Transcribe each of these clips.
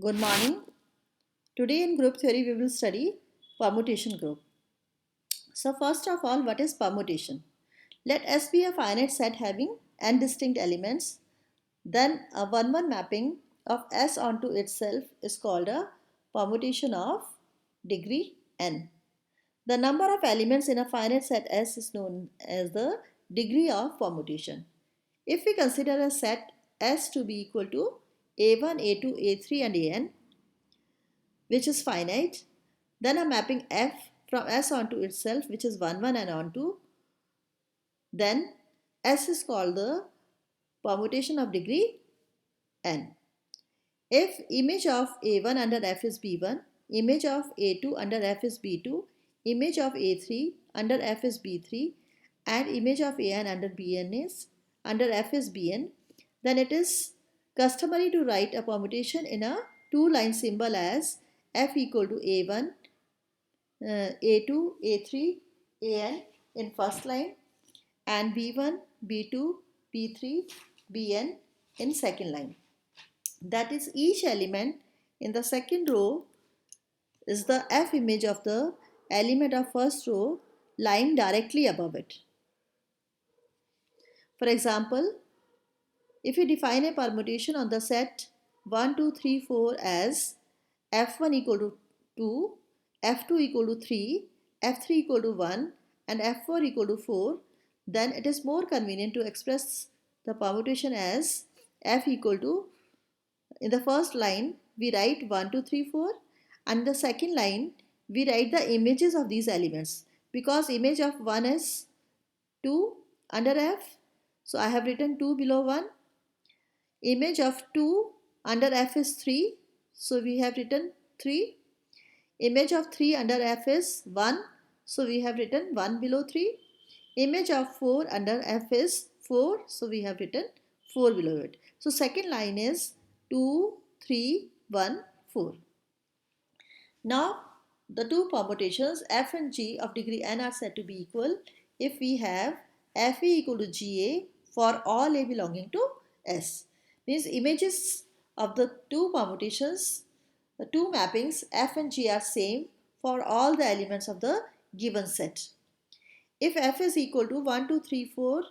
Good morning. Today in group theory we will study permutation group. So first of all, what is permutation? Let S be a finite set having n distinct elements. Then a 1-1 mapping of S onto itself is called a permutation of degree n. The number of elements in a finite set S is known as the degree of permutation. If we consider a set S to be equal to A1, A2, A3 and An, which is finite, then a mapping F from S onto itself, which is 1, 1 and onto, then S is called the permutation of degree n. If image of A1 under F is B1, image of A2 under F is B2, image of A3 under F is B3, and image of An under F is Bn, then it is customary to write a permutation in a two-line symbol as F equal to A1, A2, A3, An in first line and B1, B2, B3, Bn in second line. That is, each element in the second row is the F image of the element of first row lying directly above it. For example, if you define a permutation on the set 1, 2, 3, 4 as F1 equal to 2, F2 equal to 3, F3 equal to 1 and F4 equal to 4, then it is more convenient to express the permutation as F equal to, in the first line we write 1, 2, 3, 4 and the second line we write the images of these elements, because image of 1 is 2 under F, so I have written 2 below 1. Image of 2 under F is 3, so we have written 3. Image of 3 under F is 1, so we have written 1 below 3. Image of 4 under F is 4, so we have written 4 below it. So second line is 2, 3, 1, 4. Now the two permutations F and G of degree n are said to be equal if we have Fe equal to Ga for all A belonging to S. Means images of the two permutations, the two mappings F and G are same for all the elements of the given set. If F is equal to 1, 2, 3, 4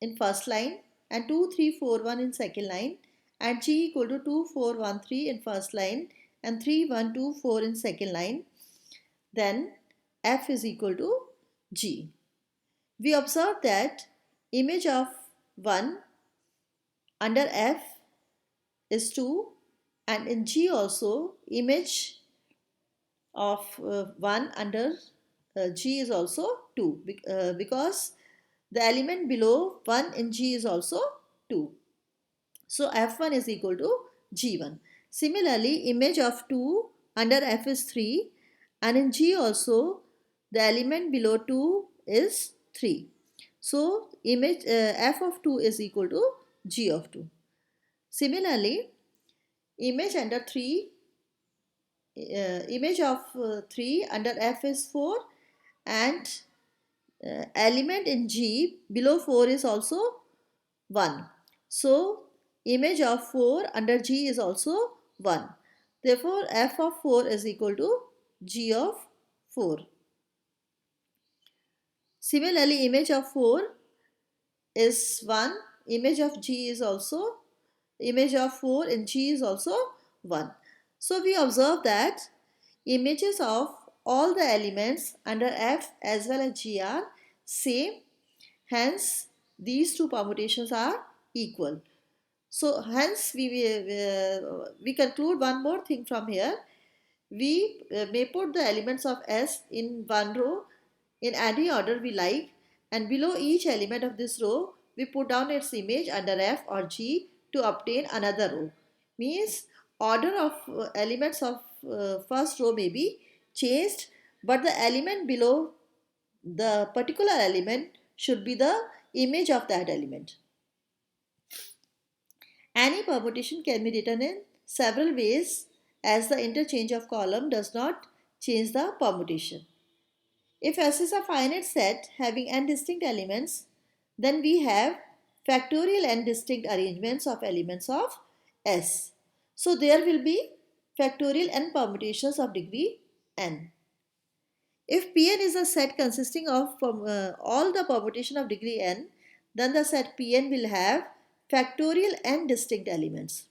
in first line and 2, 3, 4, 1 in second line and G equal to 2, 4, 1, 3 in first line and 3, 1, 2, 4 in second line, then F is equal to G. We observe that image of 1 under F is 2 and in G also image of 1 under G is also 2 because the element below 1 in G is also 2. So F1 is equal to G1. Similarly, image of 2 under F is 3 and in G also the element below 2 is 3. So image F of 2 is equal to G of 2. Similarly, image under 3, image of 3 under F is 4 and element in G below 4 is also 1. So image of 4 under G is also 1. Therefore, F of 4 is equal to G of 4. Similarly, image of 4 is 1. Image of G is also, image of 4 in G is also 1. So we observe that images of all the elements under F as well as G are same. Hence, these two permutations are equal. So hence we conclude one more thing from here. We may put the elements of S in one row in any order we like, and below each element of this row we put down its image under F or G to obtain another row. Means order of elements of first row may be changed, but the element below the particular element should be the image of that element. Any permutation can be written in several ways, as the interchange of column does not change the permutation. If S is a finite set having n distinct elements, then we have factorial n distinct arrangements of elements of S. So there will be factorial n permutations of degree n. If Pn is a set consisting of all the permutation of degree n, then the set Pn will have factorial n distinct elements.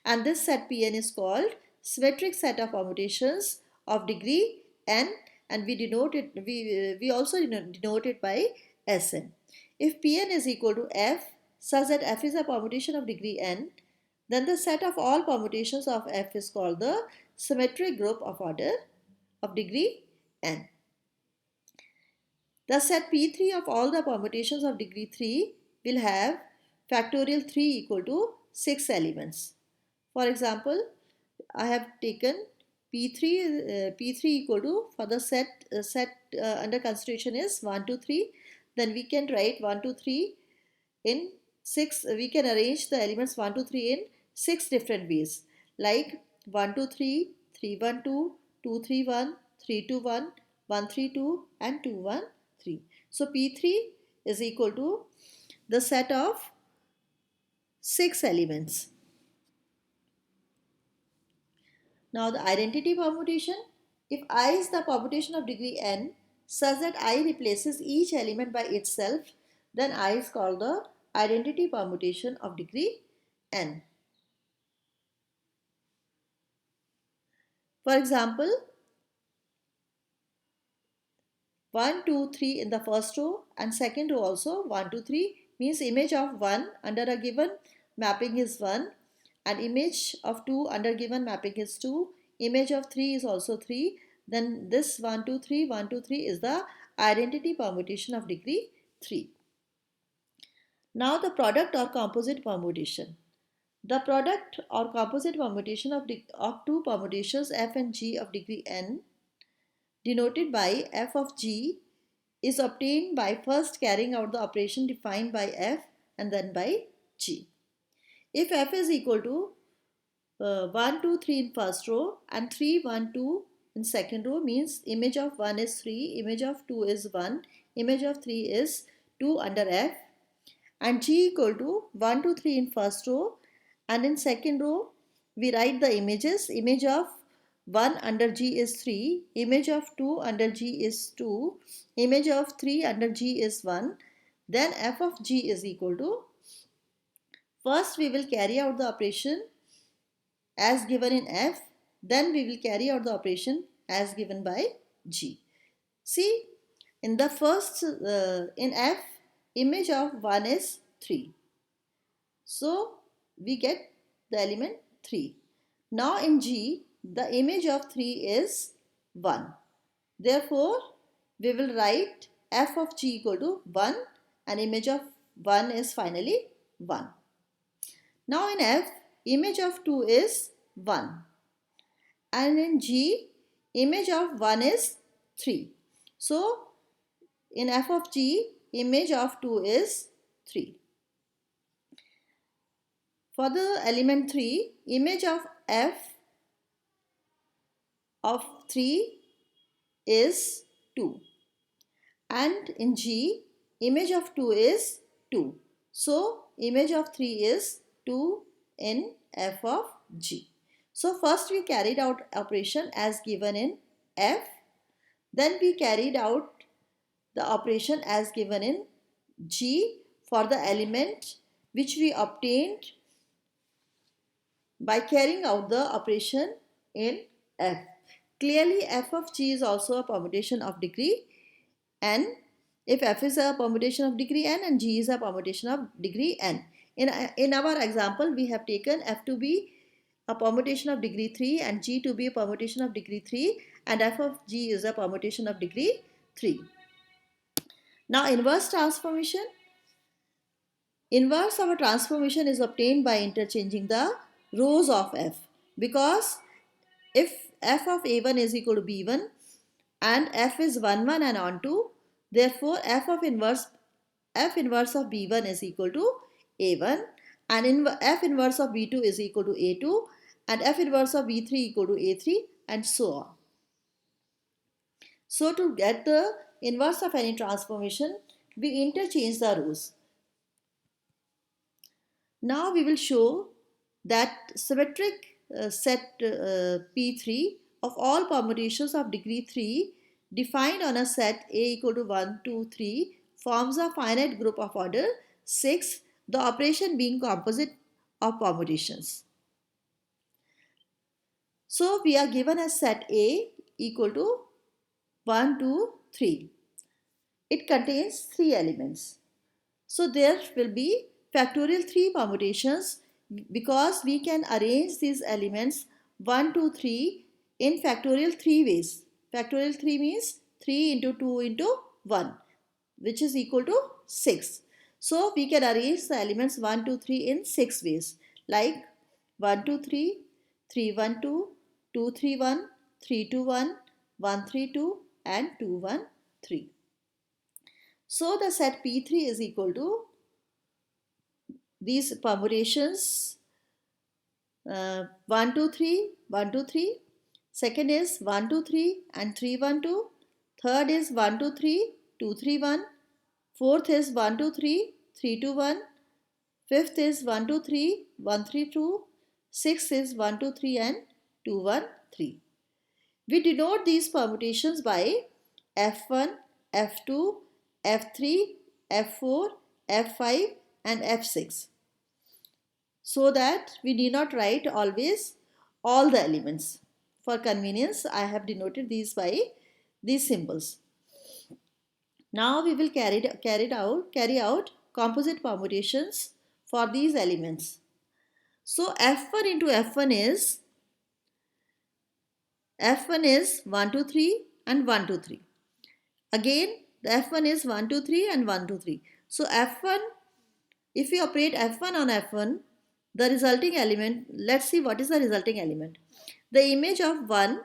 And this set Pn is called symmetric set of permutations of degree n, and we also denote it by Sn. If Pn is equal to f such that f is a permutation of degree n, then the set of all permutations of f is called the symmetric group of order of degree n. The set P3 of all the permutations of degree 3 will have factorial 3 equal to 6 elements. For example, I have taken P3 equal to, for the set under consideration is 1 2 3. Then we can write 1 2 3 in 6. We can arrange the elements 1 2 3 in 6 different ways, like 1 2 3, 3 1 2, 2 3 1, 3 2 1, 1 3 2 and 2 1 3. So P3 is equal to the set of 6 elements. Now the identity permutation. If I is the permutation of degree n such that I replaces each element by itself, then I is called the identity permutation of degree n. For example, 1 2 3 in the first row and second row also 1 2 3 means image of 1 under a given mapping is 1, and image of 2 under given mapping is 2, image of 3 is also 3. Then this 1 2 3 1 2 3 is the identity permutation of degree 3. Now the product or composite permutation. The product or composite permutation of two permutations f and g of degree n, denoted by f of g, is obtained by first carrying out the operation defined by f and then by g. If f is equal to 1 2 3 in first row and 3 1 2 in second row, means image of 1 is 3, image of 2 is 1, image of 3 is 2 under f, and g equal to 1 2 3 in first row, and in second row we write the images. Image of 1 under g is 3, image of 2 under g is 2, image of 3 under g is 1. Then f of g is equal to, first we will carry out the operation as given in f, then we will carry out the operation as given by g. See, in the first, in f, image of 1 is 3. So we get the element 3. Now in g, the image of 3 is 1. Therefore, we will write f of g equal to 1 and image of 1 is finally 1. Now in f, image of 2 is 1 and in g, image of 1 is 3. So in f of g, image of 2 is 3. For the element 3, image of f of 3 is 2 and in g, image of 2 is 2. So image of 3 is 2 in f of g. So first we carried out operation as given in f, then we carried out the operation as given in g for the element which we obtained by carrying out the operation in f. Clearly f of g is also a permutation of degree n, if f is a permutation of degree n and g is a permutation of degree n. In our example, we have taken f to be a permutation of degree 3 and g to be a permutation of degree 3, and f of g is a permutation of degree 3. Now inverse transformation. Inverse of a transformation is obtained by interchanging the rows of f, because if f of a1 is equal to b1 and f is 1 1 and on 2, therefore f inverse of b1 is equal to a1 and f inverse of b2 is equal to a2 and f inverse of b3 equal to a3 and so on. So to get the inverse of any transformation, we interchange the rows. Now we will show that symmetric set P3 of all permutations of degree 3 defined on a set A equal to 1, 2, 3 forms a finite group of order 6, the operation being composite of permutations. So we are given a set A equal to 1, 2, 3. It contains 3 elements. So there will be factorial 3 permutations because we can arrange these elements 1, 2, 3 in factorial 3 ways. Factorial 3 means 3 into 2 into 1, which is equal to 6. So we can arrange the elements 1, 2, 3 in 6 ways, like 1, 2, 3, 3, 1, 2, 2, 3, 1, 3, 2, 1, 1, 3, 2 and 2, 1, 3. So the set P3 is equal to these permutations 1, 2, 3, 1, 2, 3. Second is 1, 2, 3 and 3, 1, 2. Third is 1, 2, 3, 2, 3, 1. Fourth is 1, 2, 3, 3, 2, 1. Fifth is 1, 2, 3, 1, 3, 2. Sixth is 1, 2, 3 and 2, 1, 3. We denote these permutations by F1, F2, F3, F4, F5 and F6, so that we need not write always all the elements. For convenience, I have denoted these by these symbols. Now we will carry out composite permutations for these elements. So F1 into F1 is 1, 2, 3 and 1, 2, 3. Again, the F1 is 1, 2, 3 and 1, 2, 3. So F1, if we operate F1 on F1, the resulting element, let's see what is the resulting element. The image of 1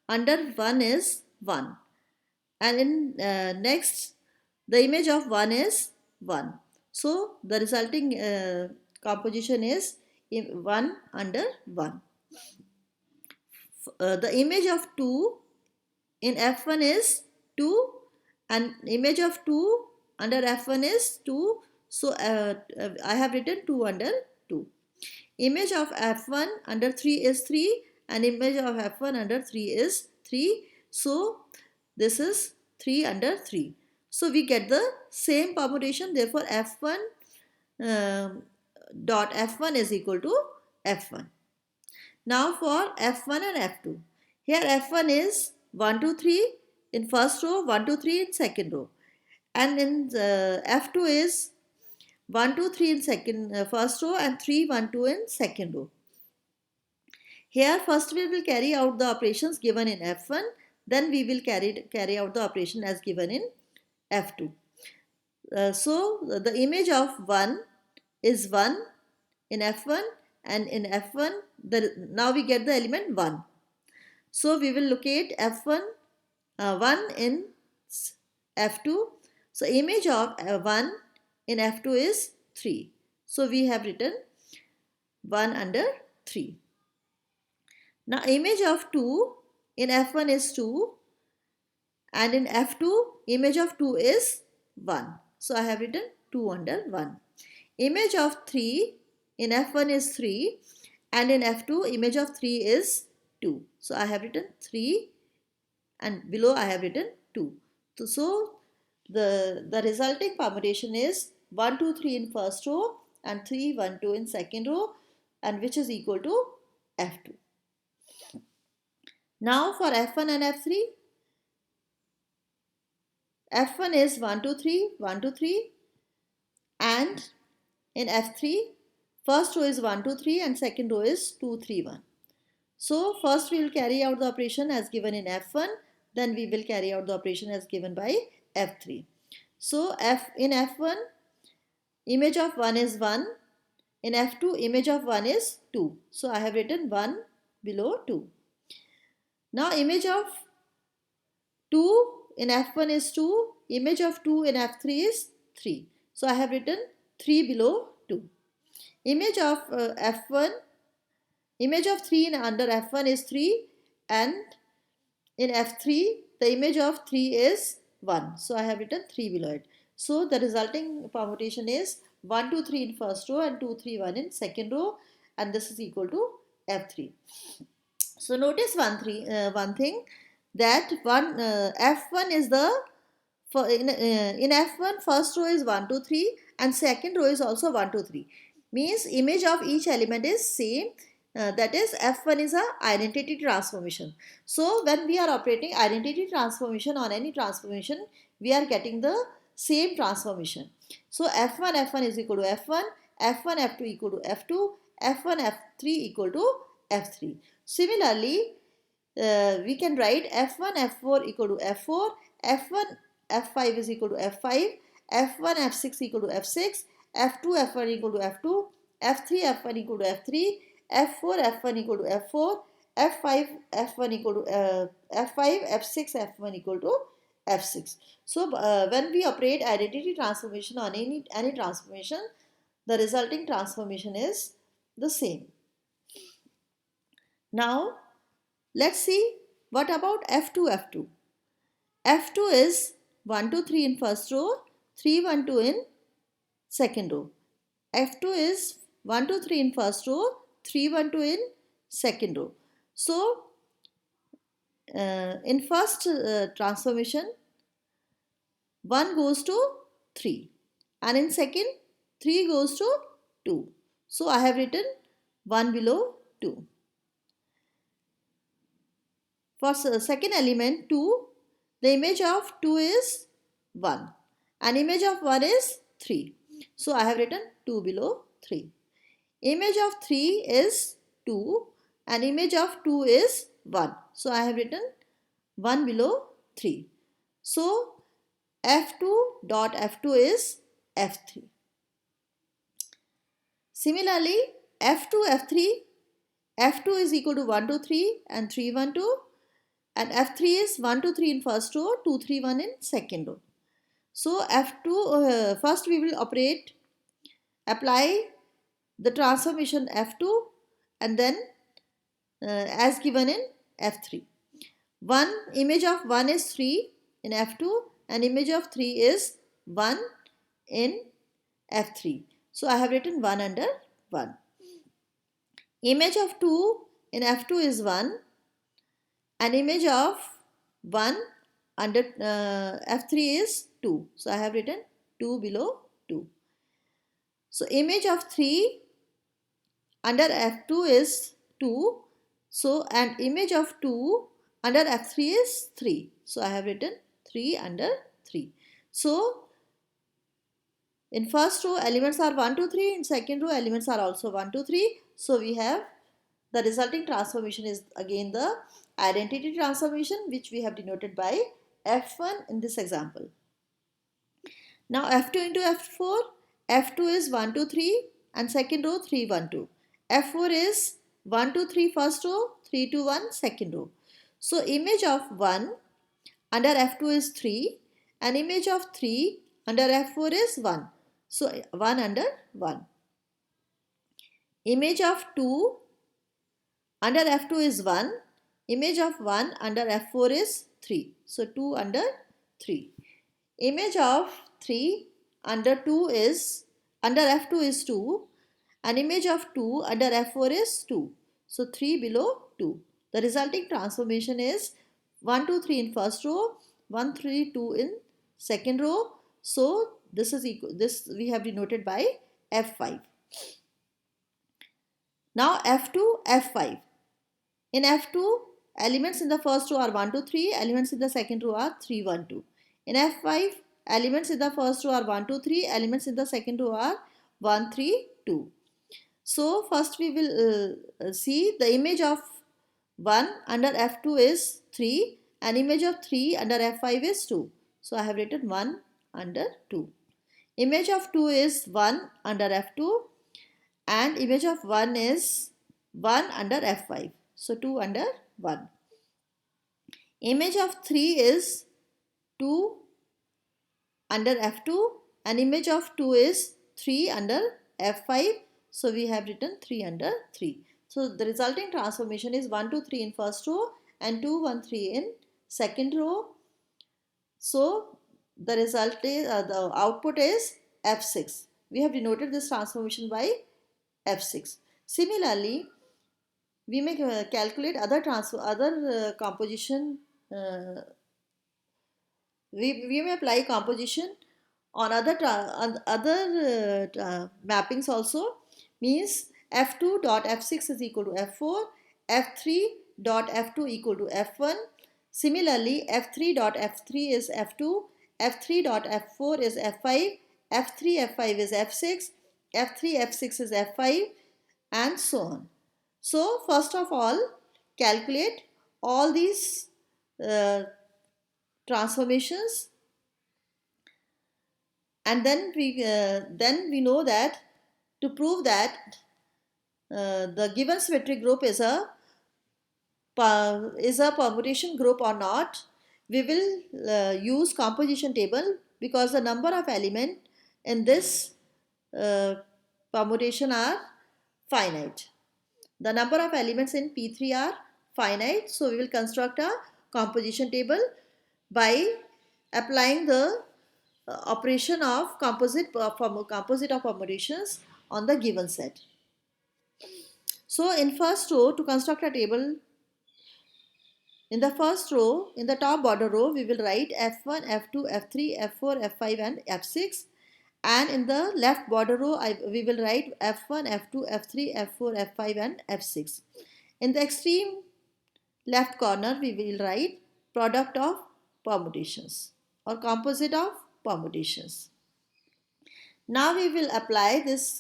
under 1 is 1. And in next, the image of 1 is 1. So the resulting composition is 1 under 1. The image of 2 in F1 is 2 and image of 2 under F1 is 2. So I have written 2 under 2. Image of F1 under 3 is 3 and image of F1 under 3 is 3. So this is 3 under 3. So we get the same permutation. Therefore F1 dot F1 is equal to F1. Now for F1 and F2. Here F1 is 1, 2, 3 in first row, 1, 2, 3 in second row. And in F2 is 1, 2, 3 in first row and 3, 1, 2 in second row. Here first we will carry out the operations given in F1, then we will carry out the operation as given in F2. So the image of 1 is 1 in F1 and in F1 now we get the element 1. So we will locate F1 1 in F2. So image of 1 in F2 is 3. So we have written 1 under 3. Now image of 2 in F1 is 2 and in F2 image of 2 is 1. So I have written 2 under 1. Image of 3 in F1 is 3 and in F2 image of 3 is 2. So I have written 3 and below I have written 2. So the resulting permutation is 1, 2, 3 in first row and 3, 1, 2 in second row, and which is equal to F2. Now for F1 and F3, F1 is 1, 2, 3, 1, 2, 3 and in F3 first row is 1, 2, 3 and second row is 2, 3, 1. So first we will carry out the operation as given in F1, then we will carry out the operation as given by F3. So in F1 image of 1 is 1, in F2 image of 1 is 2. So I have written 1 below 2. Now image of 2 in F1 is 2, image of 2 in F3 is 3. So I have written 3 below 2. Image of F1, image of 3 in under F1 is 3 and in F3 the image of 3 is 1. So I have written 3 below it. So the resulting permutation is 1, 2, 3 in first row and 2, 3, 1 in second row, and this is equal to F3. So notice one thing, that F1 is the, in F1 first row is 1 2 3 and second row is also 1 2 3, means image of each element is same. That is, F1 is a identity transformation. So when we are operating identity transformation on any transformation, we are getting the same transformation. So F1 is equal to F1, F1 F2 equal to F2, F1 F3 equal to F3. Similarly, we can write F1 F4 equal to F4, F1 F5 is equal to F5, F1 F6 equal to F6, F2 F1 equal to F2, F3 F1 equal to F3, F4 F1 equal to F4, F5 F1 equal to F5, F6 F1 equal to F6. So when we operate identity transformation on any transformation, the resulting transformation is the same. Now let's see what about F2 F2. F2 is 1 2 3 in first row, 3 1 2 in second row. F2 is 1 2 3 in first row, 3 1 2 in second row. So in first transformation, 1 goes to 3 and in second 3 goes to 2. So I have written 1 below 2. For second element 2, the image of 2 is 1 and image of 1 is 3. So I have written 2 below 3. Image of 3 is 2 and image of 2 is 1. So I have written 1 below 3. So F2 dot F2 is F3. Similarly, F2 F3, F2 is equal to 1 2 3 and 3 1 2 and F3 is 1 2 3 in first row, 2 3 1 in second row. So F2, first we will apply the transformation F2 and then as given in F3. Image of 1 is 3 in F2 and image of 3 is 1 in F3. So I have written 1 under 1. Image of 2 in F2 is 1 and image of 1 under F3 is 2. So I have written 2 below 2. So image of 3 under F2 is 2. So and image of 2 under F3 is 3. So I have written 3 under 3. So in first row elements are 1 2 3, in second row elements are also 1 2 3. So we have the resulting transformation is again the identity transformation, which we have denoted by F1 in this example. Now F2 into F4, F2 is 1 2 3 and second row 3 1 2. F4 is 1 2 3 first row, 3 2 1 second row. So image of 1 under F2 is 3 and image of 3 under F4 is 1. So 1 under 1. Image of 2 under F2 is 1. Image of 1 under F4 is 3. So 2 under 3. Image of 3 under F2 is 2 and image of 2 under F4 is 2. So 3 below 2. The resulting transformation is 1 2 3 in first row, 1 3 2 in second row. So this we have denoted by F5. Now F2 F5. In F2, elements in the first row are 1 2 3, elements in the second row are 3 1 2. In F5, elements in the first row are 1 2 3, elements in the second row are 1 3 2. So first we will see the image of 1 under F2 is 3 and image of 3 under F5 is 2. So I have written 1 under 2. Image of 2 is 1 under F2 and image of 1 is 1 under F5. So 2 under 1. Image of 3 is 2 under F2 and image of 2 is 3 under F5. So we have written 3 under 3. So the resulting transformation is 1 2 3 in first row and 2 1 3 in second row. So the result is the output is F6. We have denoted this transformation by F6. Similarly, we may calculate other composition. Uh, we may apply composition on other mappings also. Means f2 dot f6 is equal to f4, f3 dot f2 equal to f1. Similarly, f3 dot f3 is f2, f3 dot f4 is f5, f3 f5 is f6, f3 f6 is f5, and so on. So first of all, calculate all these uh, transformations, and then we know that to prove that the given symmetric group is a permutation group or not, we will use composition table, because the number of element in this uh, permutation are finite. The number of elements in P3 are finite, so we will construct a composition table by applying the operation of composite of permutations on the given set. So in first row, to construct a table, in the first row, in the top border row, we will write F1, F2, F3, F4, F5 and F6. And in the left border row, we will write F1, F2, F3, F4, F5 and F6. In the extreme left corner, we will write product of permutations or composite of permutations. Now we will apply this,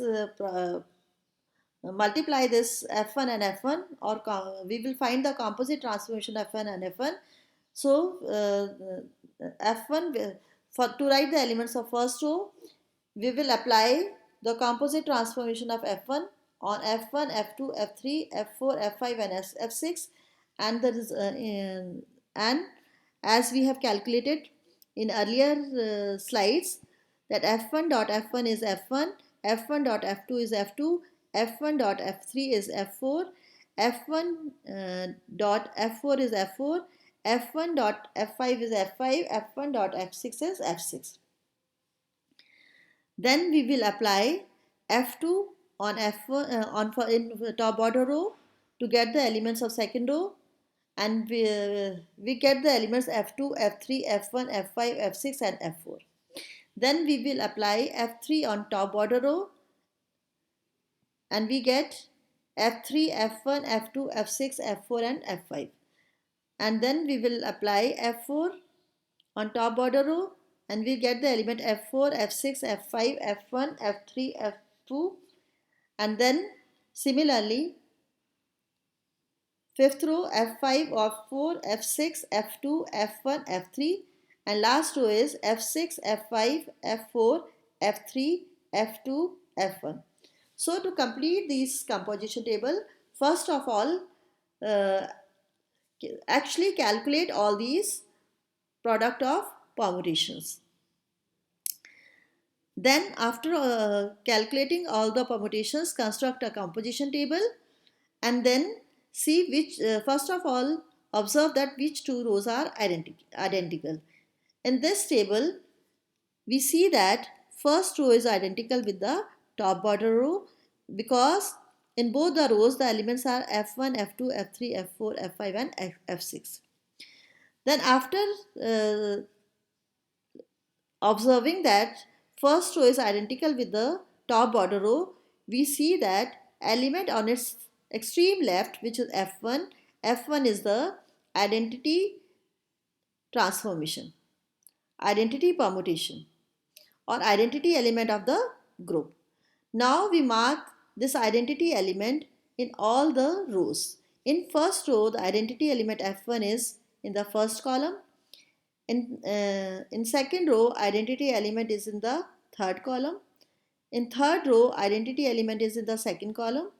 multiply this F1 and F1, or we will find the composite transformation F1 and F1. So F1, to write the elements of first row, we will apply the composite transformation of F1 on F1, F2, F3, F4, F5 and F6, and that is and as we have calculated in earlier slides, that F1 dot F1 is F1, F1 dot F2 is F2, F1 dot F3 is F4, F1 dot F4 is F4, F1 dot F5 is F5, F1 dot F6 is F6. Then we will apply F2 on F1 in top border row to get the elements of second row, and we get the elements F2, F3, F1, F5, F6 and F4. Then we will apply F3 on top border row, and we get F3, F1, F2, F6, F4 and F5. And then we will apply F4 on top border row, and we get the element F4, F6, F5, F1, F3, F2. And then similarly, fifth row F5, F4, F6, F2, F1, F3, and last row is F6, F5, F4, F3, F2, F1. So to complete this composition table, first of all, uh, actually calculate all these product of permutations. Then after calculating all the permutations, construct a composition table, and then see which, first of all, observe that which two rows are identical. In this table, we see that first row is identical with the top border row, because in both the rows the elements are F1, F2, F3, F4, F5 and F6. Then after observing that first row is identical with the top border row, we see that element on its extreme left, which is F1, F1 is the identity transformation, identity permutation, or identity element of the group. Now we mark this identity element in all the rows. In first row, the identity element F1 is in the first column. In second row, identity element is in the third column. In third row, identity element is in the second column.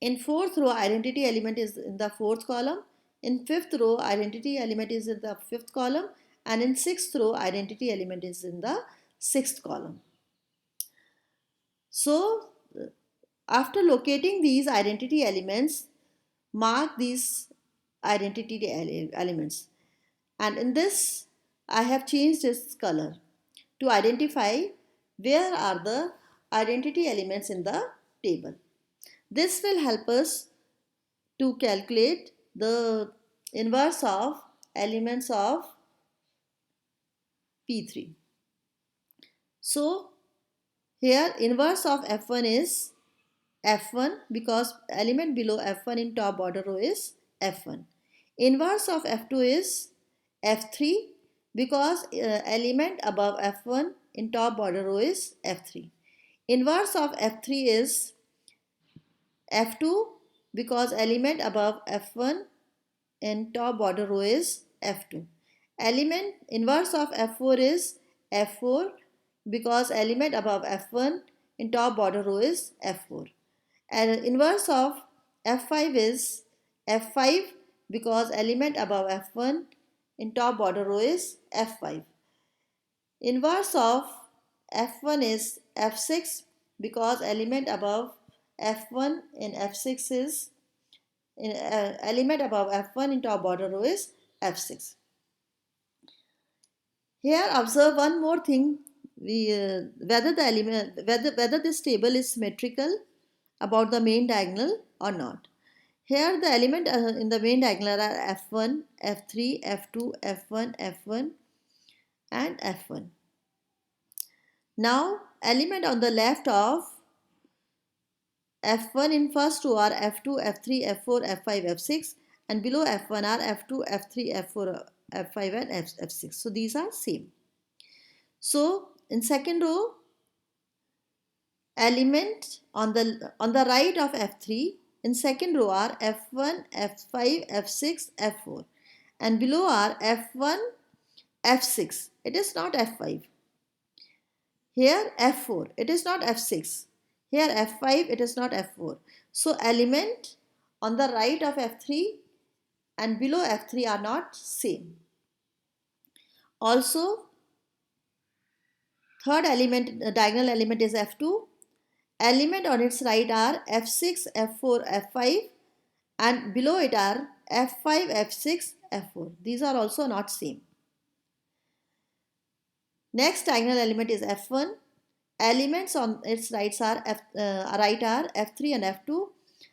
In fourth row, identity element is in the fourth column. In fifth row, identity element is in the fifth column. And in sixth row, identity element is in the sixth column. So after locating these identity elements, mark these identity elements. And in this, I have changed its color to identify where are the identity elements in the table. This will help us to calculate the inverse of elements of P3. So here inverse of F1 is F1 because element below F1 in top border row is F1. Inverse of F2 is F3 because element above F1 in top border row is F3. Inverse of F3 is F2 because element above F1 in top border row is F2. Element inverse of F4 is F4 because element above F1 in top border row is F4. And inverse of F5 is F5 because element above F1 in top border row is F5. Inverse of F1 is F6 because element above F1 in F6 is element above F1 in top border row is F6. Here observe one more thing, whether this table is symmetrical about the main diagonal or not. Here the element in the main diagonal are F1, F3, F2, F1, F1 and F1. Now element on the left of F1 in first row are F2, F3, F4, F5, F6 and below F1 are F2, F3, F4, F5 and F6. So these are same. So in second row element on the right of F3 in second row are F1, F5, F6, F4 and below are F1, F6. It is not F5. Here F4. It is not F6. Here F5. It is not F4. So element on the right of F3 and below F3 are not same. Also third element, diagonal element is F2. Element on its right are F6, F4, F5 and below it are F5, F6, F4. These are also not same. Next diagonal element is F1. Elements on its right are F3 and F2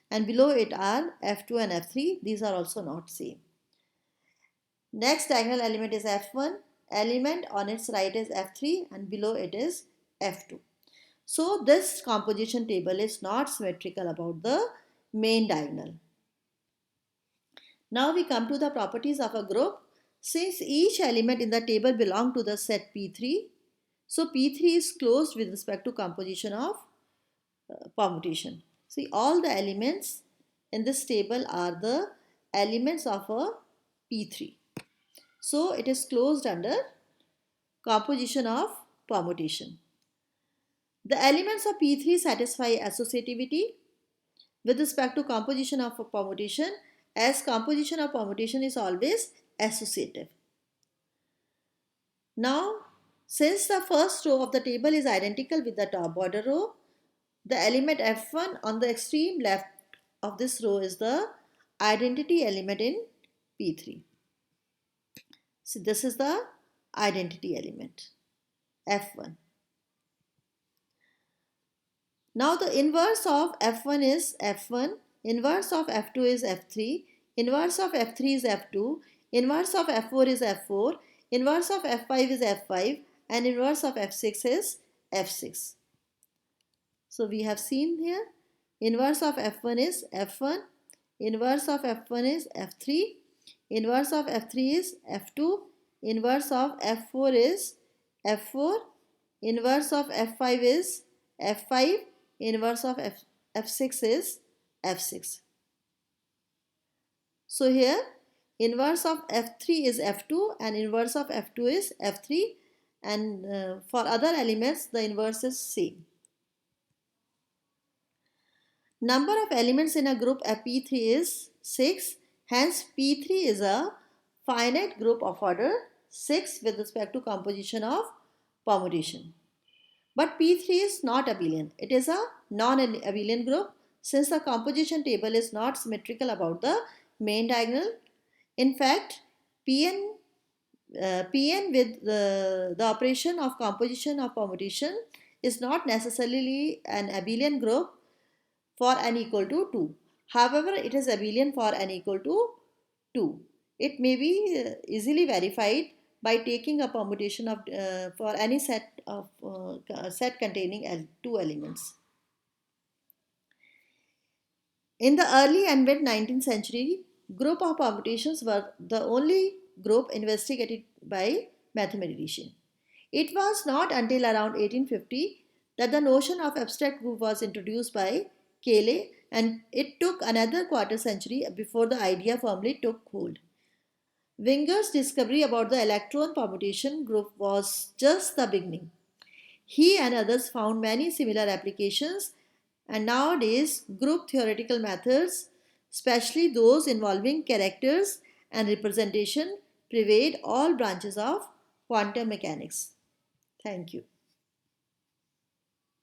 and below it are F2 and F3. These are also not same. Next diagonal element is F1. Element on its right is F3 and below it is F2. So this composition table is not symmetrical about the main diagonal. Now we come to the properties of a group. Since each element in the table belongs to the set P3, so P3 is closed with respect to composition of permutation. See, all the elements in this table are the elements of a P3. So it is closed under composition of permutation. The elements of P3 satisfy associativity with respect to composition of a permutation, as composition of permutation is always associative. Now, since the first row of the table is identical with the top border row, the element F1 on the extreme left of this row is the identity element in P3. So this is the identity element F1. Now the inverse of F1 is F1, inverse of F2 is F3, inverse of F3 is F2, inverse of F4 is F4, inverse of F5 is F5 and inverse of F6 is F6. So we have seen here inverse of F1 is F1, inverse of F1 is F3, inverse of F3 is F2, inverse of F4 is F4, inverse of F5 is F5, inverse of F6 is F6. So here inverse of F3 is F2 and inverse of F2 is F3 and for other elements the inverse is same. Number of elements in a group P3 is 6. Hence P3 is a finite group of order 6 with respect to composition of permutation. But P3 is not abelian. It is a non-abelian group since the composition table is not symmetrical about the main diagonal. In fact, Pn with the operation of composition of permutation is not necessarily an abelian group for n equal to 2. However, it is abelian for n equal to 2. It may be easily verified by taking a permutation of for any set containing two elements. In the early and mid 19th century, group of permutations were the only group investigated by mathematicians. It was not until around 1850 that the notion of abstract group was introduced by Cayley, and it took another quarter century before the idea firmly took hold. Winger's discovery about the electron permutation group was just the beginning. He and others found many similar applications, and nowadays group theoretical methods, especially those involving characters and representation, pervade all branches of quantum mechanics. Thank you.